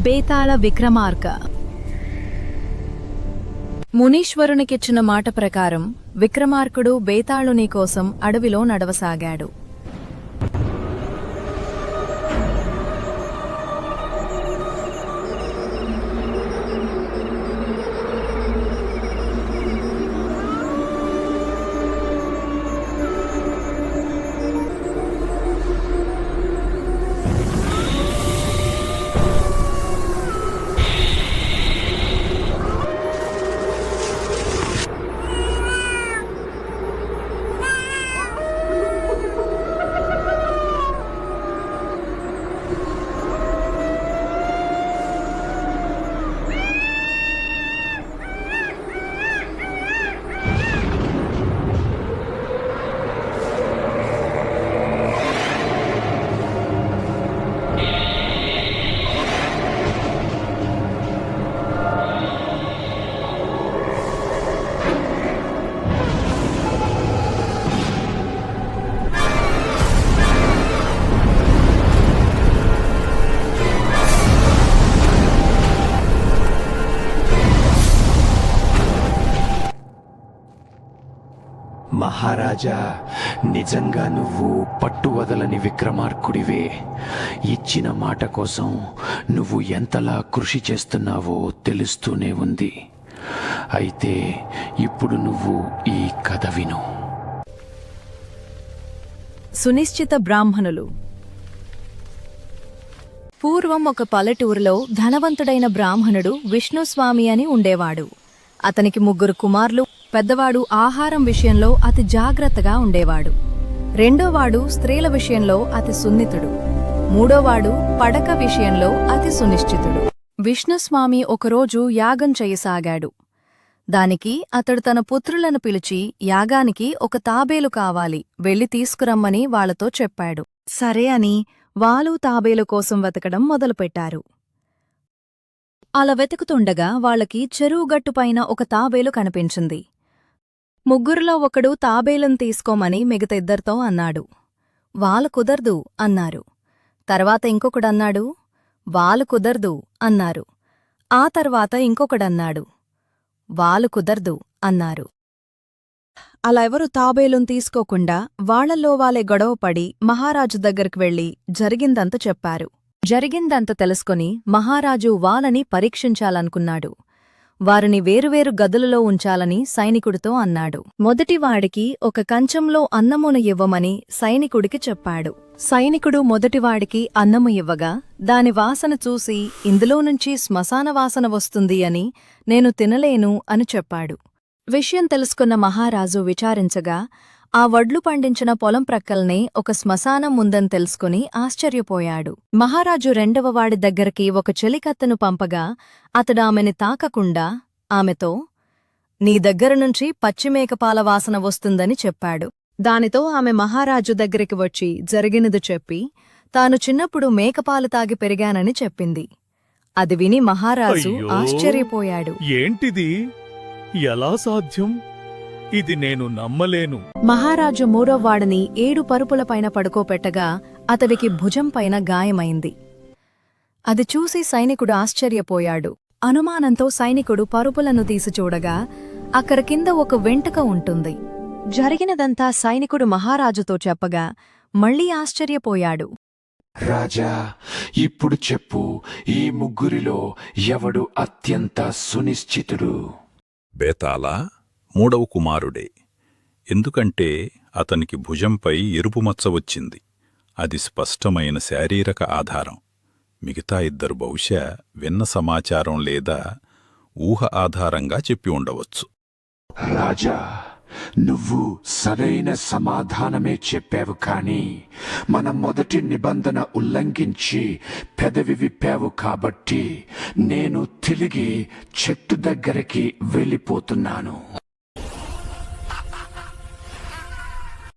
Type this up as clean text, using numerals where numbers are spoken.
బేతాళ విక్రమార్క. మునీశ్వరునికిచ్చిన మాట ప్రకారం విక్రమార్కుడు బేతాళుని కోసం అడవిలో నడవసాగాడు. మహారాజా, నిజంగా నువ్వు పట్టువదలని విక్రమార్కుడివే. ఇచ్చిన మాట కోసం నువ్వు ఎంతలా కృషి చేస్తున్నావో తెలుస్తూనే ఉంది. అయితే ఇప్పుడు నువ్వు ఈ కథ విను. సునిశ్చిత బ్రాహ్మణులు. పూర్వం ఒక పల్లెటూరులో ధనవంతుడైన బ్రాహ్మణుడు విష్ణుస్వామి అని ఉండేవాడు. అతనికి 3 కుమారులు. పెద్దవాడు ఆహారం విషయంలో అతి జాగ్రత్తగా ఉండేవాడు. రెండోవాడు స్త్రీల విషయంలో అతి సున్నితుడు. మూడోవాడు పడక విషయంలో అతి సునిశ్చితుడు. విష్ణుస్వామి ఒకరోజు యాగం చేయసాగాడు. దానికి అతడు తన పుత్రులను పిలిచి యాగానికి ఒక తాబేలు కావాలి, వెళ్లి తీసుకురమ్మని వాళ్లతో చెప్పాడు. సరే అని వాళ్ళు తాబేలు కోసం వెతకడం మొదలుపెట్టారు. అలా వెతుకుతుండగా వాళ్లకి చెరువుగట్టుపైన ఒక తాబేలు కనిపించింది. ముగ్గురిలో ఒకడు తాబేలును తీసుకోమని మిగతా 2తో అన్నాడు. వాళ్ళు కుదర్దు అన్నారు. తర్వాత ఇంకొకడన్నాడు. వాళ్ళు కుదర్దు అన్నారు. ఆ తర్వాత ఇంకొకడన్నాడు. వాళ్ళు కుదర్దు అన్నారు. అలా ఎవరు తాబేలును తీసుకోకుండా వాళ్లల్లో వాళ్ళే గొడవపడి మహారాజు దగ్గరికి వెళ్లి జరిగిందంత చెప్పారు. జరిగిందంత తెలుసుకుని మహారాజు వాళ్ళని పరీక్షించాలనుకున్నాడు. వారిని వేరువేరు గదులలో ఉంచాలని సైనికుడితో అన్నాడు. మొదటివాడికి ఒక కంచంలో అన్నమును ఇవ్వమని సైనికుడికి చెప్పాడు. సైనికుడు మొదటివాడికి అన్నము ఇవ్వగా దాని వాసన చూసి ఇందులో నుంచి శ్మశాన వాసన వస్తుంది అని నేను తినలేను అని చెప్పాడు. విషయం తెలుసుకున్న మహారాజు విచారించగా ఆ వడ్లు పండించిన పొలం ప్రక్కల్నే ఒక శ్మశానం ఉందని తెలుసుకుని ఆశ్చర్యపోయాడు. మహారాజు రెండవవాడి దగ్గరికి ఒక చెలికత్తెను పంపగా అతడామెని తాకకుండా ఆమెతో, నీ దగ్గరనుంచి పచ్చిమేకపాల వాసన వస్తుందని చెప్పాడు. దానితో ఆమె మహారాజు దగ్గరికి వచ్చి జరిగినది చెప్పి తాను చిన్నప్పుడు మేకపాలు తాగి పెరిగానని చెప్పింది. అది విని మహారాజు ఆశ్చర్యపోయాడు. ఏంటిది? ఎలా సాధ్యం? ఇది నేను నమ్మలేను. మహారాజు మూడోవాడిని 7 పరుపులపైన పడుకోపెట్టగా అతడికి భుజంపైన గాయమైంది. అది చూసి సైనికుడు ఆశ్చర్యపోయాడు. అనుమానంతో సైనికుడు పరుపులను తీసి చూడగా అక్కడ కింద ఒక వెంట్రుక ఉంటుంది. జరిగినదంతా సైనికుడు మహారాజుతో చెప్పగా మళ్లీ ఆశ్చర్యపోయాడు. రాజా, ఇప్పుడు చెప్పు, ఈ ముగ్గురిలో ఎవడు అత్యంత సునిశ్చితుడు? బేతాళ 3వ కుమారుడే. ఎందుకంటే అతనికి భుజంపై ఎరుపు మచ్చ వచ్చింది. అది స్పష్టమైన శారీరక ఆధారం. మిగతా 2 బహుశా విన్న సమాచారం లేదా ఊహ ఆధారంగా చెప్పి ఉండవచ్చు. రాజా, నువ్వు సరైన సమాధానమే చెప్పావు, కాని మన మొదటి నిబంధన ఉల్లంఘించి పెదవి విప్పావు కాబట్టి నేను తిరిగి చెట్టు దగ్గరికి వెళ్ళిపోతున్నాను.